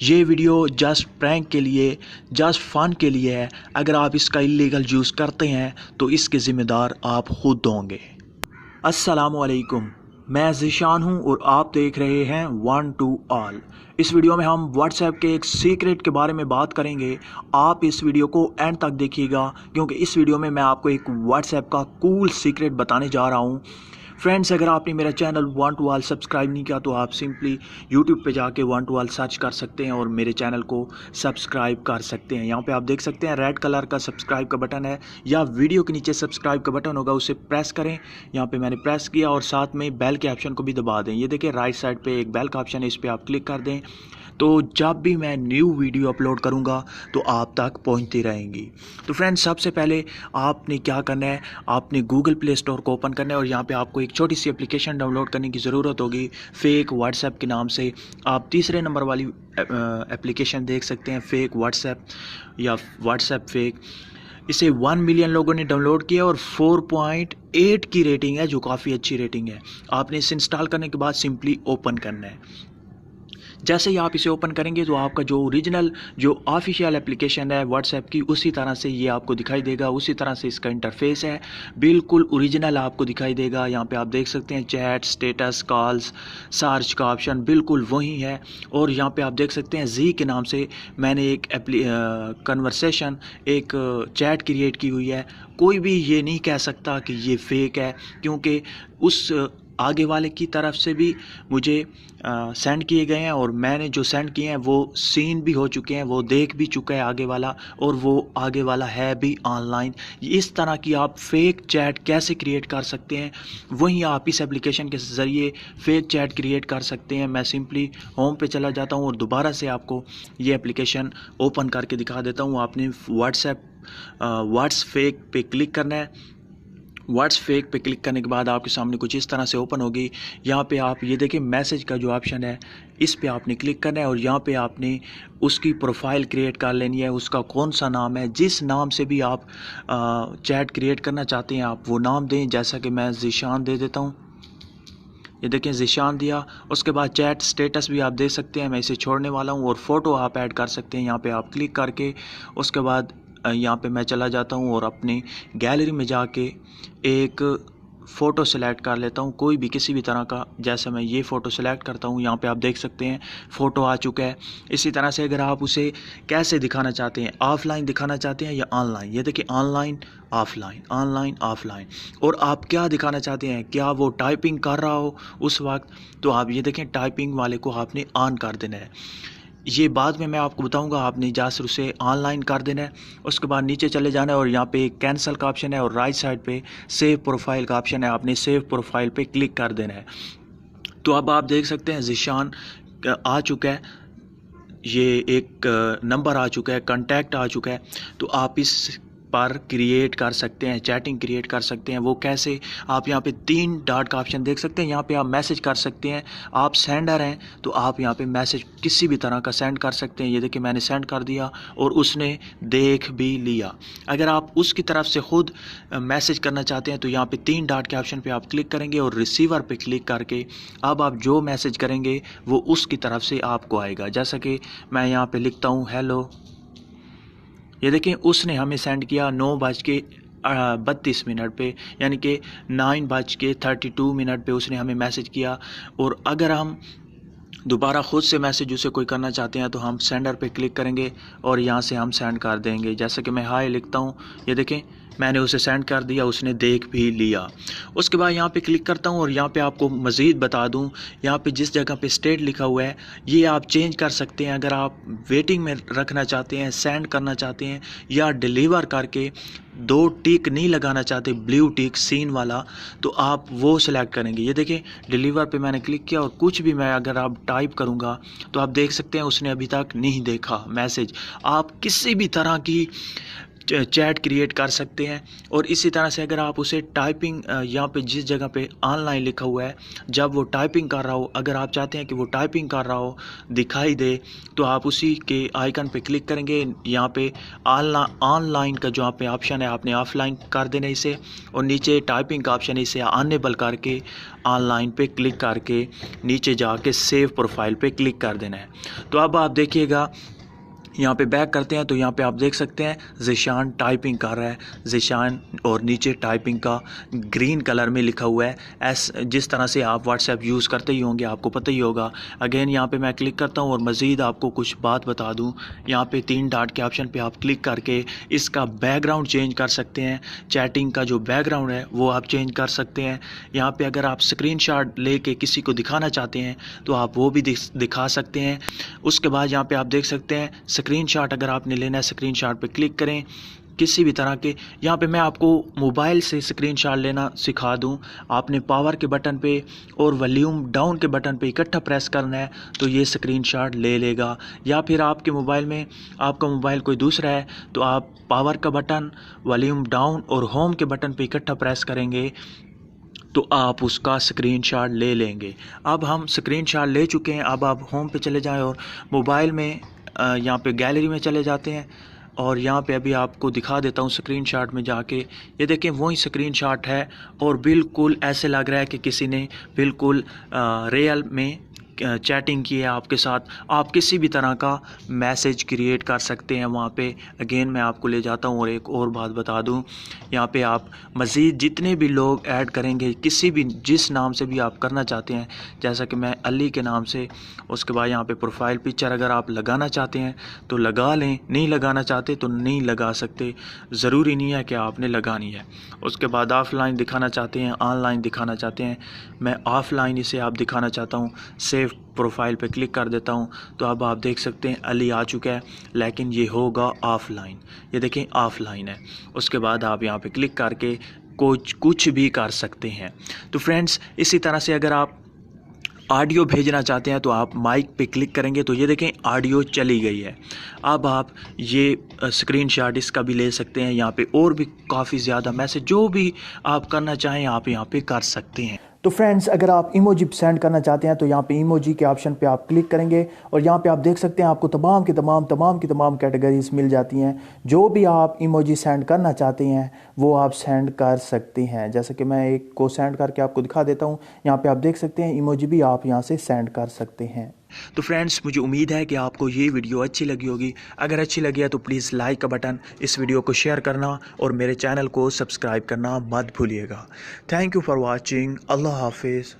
ये video just prank के लिए, जस्ट फन के लिए है। अगर आप इसका इलीगल यूज़ करते हैं तो इसके ज़िम्मेदार आप खुद होंगे। अस्सलामुअलैकुम, मैं ज़ीशान हूँ और आप देख रहे हैं वन टू ऑल। इस वीडियो में हम व्हाट्सएप के एक सीक्रेट के बारे में बात करेंगे। आप इस वीडियो को एंड तक देखिएगा क्योंकि इस वीडियो में मैं आपको एक व्हाट्सएप का कूल सीक्रेट बताने जा रहा हूँ। फ्रेंड्स, अगर आपने मेरा channel one two all subscribe नहीं किया तो आप सिंपली यूट्यूब पे जाके वन टू ऑल सर्च कर सकते हैं और मेरे चैनल को सब्सक्राइब कर सकते हैं। यहाँ पे आप देख सकते हैं रेड कलर का सब्सक्राइब का बटन है या वीडियो के नीचे सब्सक्राइब का बटन होगा, उसे प्रेस करें। यहाँ पे मैंने प्रेस किया और साथ में बेल के ऑप्शन को भी दबा दें। ये देखिए राइट साइड पे एक बेल का ऑप्शन है, इस पर आप क्लिक कर दें तो जब भी मैं न्यू वीडियो अपलोड करूंगा तो आप तक पहुंचती रहेंगी। तो फ्रेंड्स, सबसे पहले आपने क्या करना है, आपने गूगल प्ले स्टोर को ओपन करना है और यहाँ पे आपको एक छोटी सी एप्लीकेशन डाउनलोड करने की ज़रूरत होगी फेक व्हाट्सएप के नाम से। आप तीसरे नंबर वाली एप्लीकेशन देख सकते हैं, फेक व्हाट्सएप या व्हाट्सएप फेक। इसे 1 मिलियन लोगों ने डाउनलोड किया और 4.8 की रेटिंग है, जो काफ़ी अच्छी रेटिंग है। आपने इसे इंस्टॉल करने के बाद सिंपली ओपन करना है। जैसे ही आप इसे ओपन करेंगे तो आपका जो ओरिजिनल जो ऑफिशियल एप्लीकेशन है व्हाट्सएप की, उसी तरह से ये आपको दिखाई देगा। उसी तरह से इसका इंटरफेस है, बिल्कुल ओरिजिनल आपको दिखाई देगा। यहाँ पे आप देख सकते हैं चैट, स्टेटस, कॉल्स, सर्च का ऑप्शन बिल्कुल वही है। और यहाँ पे आप देख सकते हैं जी के नाम से मैंने एक कन्वर्सेशन, एक चैट क्रिएट की हुई है। कोई भी ये नहीं कह सकता कि ये फेक है क्योंकि उस आगे वाले की तरफ से भी मुझे सेंड किए गए हैं और मैंने जो सेंड किए हैं वो सीन भी हो चुके हैं, वो देख भी चुका है आगे वाला, और वो आगे वाला है भी ऑनलाइन। इस तरह की आप फेक चैट कैसे क्रिएट कर सकते हैं, वहीं आप इस एप्लीकेशन के ज़रिए फेक चैट क्रिएट कर सकते हैं। मैं सिंपली होम पे चला जाता हूँ और दोबारा से आपको ये एप्लीकेशन ओपन करके दिखा देता हूँ। आपने व्हाट्स फेक पे क्लिक करना है। व्हाट्स फेक पे क्लिक करने के बाद आपके सामने कुछ इस तरह से ओपन होगी। यहाँ पे आप ये देखिए मैसेज का जो ऑप्शन है, इस पे आपने क्लिक करना है और यहाँ पे आपने उसकी प्रोफाइल क्रिएट कर लेनी है। उसका कौन सा नाम है, जिस नाम से भी आप चैट क्रिएट करना चाहते हैं आप वो नाम दें। जैसा कि मैं ज़ीशान दे देता हूँ, ये देखें ज़ीशान दिया। उसके बाद चैट स्टेटस भी आप दे सकते हैं, मैं इसे छोड़ने वाला हूँ। और फ़ोटो आप ऐड कर सकते हैं, यहाँ पे आप क्लिक करके। उसके बाद यहाँ पे मैं चला जाता हूँ और अपनी गैलरी में जाके एक फ़ोटो सेलेक्ट कर लेता हूँ, कोई भी किसी भी तरह का। जैसे मैं ये फ़ोटो सेलेक्ट करता हूँ, यहाँ पे आप देख सकते हैं फ़ोटो आ चुका है। इसी तरह से अगर आप उसे कैसे दिखाना चाहते हैं, ऑफलाइन दिखाना चाहते हैं या ऑनलाइन, ये देखिए ऑनलाइन ऑफलाइन, ऑनलाइन ऑफलाइन। और आप क्या दिखाना चाहते हैं, क्या वो टाइपिंग कर रहा हो उस वक्त, तो आप ये देखें टाइपिंग वाले को आपने ऑन कर देना है। ये बाद में मैं आपको बताऊंगा, आपने जस्ट उसे ऑनलाइन कर देना है। उसके बाद नीचे चले जाना है और यहाँ पे कैंसिल का ऑप्शन है और राइट साइड पे सेव प्रोफाइल का ऑप्शन है, आपने सेव प्रोफाइल पे क्लिक कर देना है। तो अब आप देख सकते हैं ज़ीशान आ चुका है, ये एक नंबर आ चुका है, कांटेक्ट आ चुका है। तो आप इस पर क्रिएट कर सकते हैं, चैटिंग क्रिएट कर सकते हैं। वो कैसे, आप यहाँ पे 3 डॉट का ऑप्शन देख सकते हैं, यहाँ पे आप मैसेज कर सकते हैं। आप सेंडर हैं तो आप यहाँ पे मैसेज किसी भी तरह का सेंड कर सकते हैं। ये देखिए मैंने सेंड कर दिया और उसने देख भी लिया। अगर आप उसकी तरफ से खुद मैसेज करना चाहते हैं तो यहाँ पे 3 डॉट के ऑप्शन पे आप क्लिक करेंगे और रिसीवर पे क्लिक करके अब आप जो मैसेज करेंगे वो उसकी तरफ से आपको आएगा। जैसा कि मैं यहाँ पे लिखता हूँ हेलो, ये देखें उसने हमें सेंड किया 9:32 पे, यानी कि 9:32 पे उसने हमें मैसेज किया। और अगर हम दोबारा ख़ुद से मैसेज उसे कोई करना चाहते हैं तो हम सेंडर पे क्लिक करेंगे और यहाँ से हम सेंड कर देंगे। जैसे कि मैं हाय लिखता हूँ, ये देखें मैंने उसे सेंड कर दिया, उसने देख भी लिया। उसके बाद यहाँ पे क्लिक करता हूँ और यहाँ पे आपको मज़ीद बता दूँ, यहाँ पे जिस जगह पे स्टेट लिखा हुआ है ये आप चेंज कर सकते हैं। अगर आप वेटिंग में रखना चाहते हैं, सेंड करना चाहते हैं या डिलीवर करके 2 टिक नहीं लगाना चाहते, ब्लू टिक सीन वाला, तो आप वो सिलेक्ट करेंगे। ये देखिए डिलीवर पे मैंने क्लिक किया और कुछ भी मैं अगर आप टाइप करूँगा तो आप देख सकते हैं उसने अभी तक नहीं देखा मैसेज। आप किसी भी तरह की चैट क्रिएट कर सकते हैं। और इसी तरह से अगर आप उसे टाइपिंग यहाँ पे जिस जगह पे ऑनलाइन लिखा हुआ है, जब वो टाइपिंग कर रहा हो, अगर आप चाहते हैं कि वो टाइपिंग कर रहा हो दिखाई दे, तो आप उसी के आइकन पे क्लिक करेंगे। यहाँ पे ऑनलाइन का जो यहाँ पे ऑप्शन है आपने ऑफलाइन कर देना इसे, और नीचे टाइपिंग का ऑप्शन है इसे अनेबल करके ऑनलाइन पे क्लिक करके नीचे जाके सेव प्रोफाइल पे क्लिक कर देना है। तो अब आप देखिएगा यहाँ पे बैक करते हैं तो यहाँ पे आप देख सकते हैं ज़ीशान टाइपिंग कर रहा है, ज़ीशान, और नीचे टाइपिंग का ग्रीन कलर में लिखा हुआ है। जिस तरह से आप व्हाट्सएप यूज़ करते ही होंगे, आपको पता ही होगा। अगेन यहाँ पे मैं क्लिक करता हूँ और मज़ीद आपको कुछ बात बता दूँ, यहाँ पे 3 डॉट के ऑप्शन पे आप क्लिक करके इसका बैकग्राउंड चेंज कर सकते हैं। चैटिंग का जो बैकग्राउंड है वो आप चेंज कर सकते हैं। यहाँ पे अगर आप स्क्रीनशॉट लेके किसी को दिखाना चाहते हैं तो आप वो भी दिखा सकते हैं। उसके बाद यहाँ पे आप देख सकते हैं स्क्रीनशॉट, अगर आपने लेना है स्क्रीनशॉट पे क्लिक करें किसी भी तरह के। यहाँ पे मैं आपको मोबाइल से स्क्रीनशॉट लेना सिखा दूँ। आपने पावर के बटन पे और वॉल्यूम डाउन के बटन पे इकट्ठा प्रेस करना है तो ये स्क्रीनशॉट ले लेगा। या फिर आपके मोबाइल में, आपका मोबाइल कोई दूसरा है, तो आप पावर का बटन, वॉल्यूम डाउन और होम के बटन पे इकट्ठा प्रेस करेंगे तो आप उसका स्क्रीनशॉट ले लेंगे। अब हम स्क्रीनशॉट ले चुके हैं। अब आप होम पे चले जाएं और मोबाइल में यहाँ पे गैलरी में चले जाते हैं, और यहाँ पे अभी आपको दिखा देता हूँ स्क्रीनशॉट में जाके। ये देखें वही स्क्रीनशॉट है और बिल्कुल ऐसे लग रहा है कि किसी ने बिल्कुल रियल में चैटिंग की है आपके साथ। आप किसी भी तरह का मैसेज क्रिएट कर सकते हैं वहाँ पे। अगेन मैं आपको ले जाता हूँ और एक और बात बता दूँ, यहाँ पे आप मज़ीद जितने भी लोग ऐड करेंगे, किसी भी जिस नाम से भी आप करना चाहते हैं, जैसा कि मैं अली के नाम से, उसके बाद यहाँ पे प्रोफाइल पिक्चर अगर आप लगाना चाहते हैं तो लगा लें, नहीं लगाना चाहते तो नहीं लगा सकते, ज़रूरी नहीं है कि आपने लगानी है। उसके बाद ऑफलाइन दिखाना चाहते हैं, ऑनलाइन दिखाना चाहते हैं, मैं ऑफलाइन इसे आप दिखाना चाहता हूँ, सेव प्रोफाइल पे क्लिक कर देता हूँ। तो अब आप देख सकते हैं अली आ चुका है, लेकिन ये होगा ऑफलाइन। ये देखें ऑफलाइन है। उसके बाद आप यहाँ पे क्लिक करके कुछ भी कर सकते हैं। तो फ्रेंड्स, इसी तरह से अगर आप ऑडियो भेजना चाहते हैं तो आप माइक पे क्लिक करेंगे तो ये देखें ऑडियो चली गई है। अब आप ये स्क्रीनशॉट इसका भी ले सकते हैं। यहाँ पे और भी काफ़ी ज़्यादा मैसेज जो भी आप करना चाहें आप यहाँ पे कर सकते हैं। तो फ्रेंड्स, अगर आप इमोजी सेंड करना चाहते हैं तो यहाँ पे इमोजी के ऑप्शन पे आप क्लिक करेंगे और यहाँ पे आप देख सकते हैं आपको तमाम की तमाम कैटेगरीज मिल जाती हैं। जो भी आप इमोजी सेंड करना चाहते हैं वो आप सेंड कर सकते हैं। जैसे कि मैं एक को सेंड करके आपको दिखा देता हूँ। यहाँ पे आप देख सकते हैं इमोजी भी आप यहाँ से सेंड कर सकते हैं। तो फ्रेंड्स, मुझे उम्मीद है कि आपको ये वीडियो अच्छी लगी होगी। अगर अच्छी लगी है तो प्लीज़ लाइक का बटन, इस वीडियो को शेयर करना और मेरे चैनल को सब्सक्राइब करना मत भूलिएगा। Thank you for watching. अल्लाह हाफिज़।